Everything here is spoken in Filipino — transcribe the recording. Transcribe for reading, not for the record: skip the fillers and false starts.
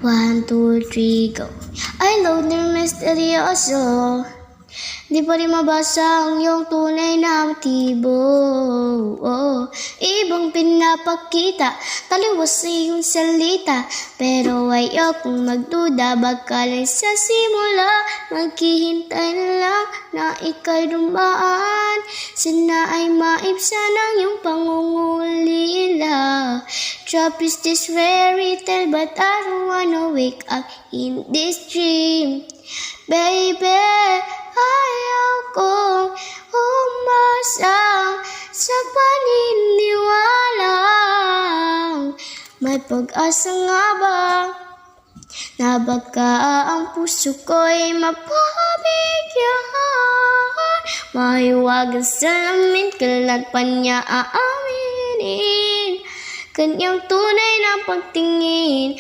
1, 2, 3, go. I love the misteryoso. Di pa rin mabasa ang iyong tunay na motibo. Ibang pinapakita, taliwas sa iyong salita. Pero ayokong magduda, baka lang sa simula. Maghihintay na lang na ika'y dumaan. Sana ay maibsan ang iyong pangungulila. Trap is this fairy tale, but I don't wanna wake up in this dream. Baby, ayaw kong umasa sa paniniwalang may pag-asa nga ba na baka ang puso ko'y mapabigyan. Mahiwagan sa lamin, kailan pa niya aaminin kanyang tunay na pagtingin.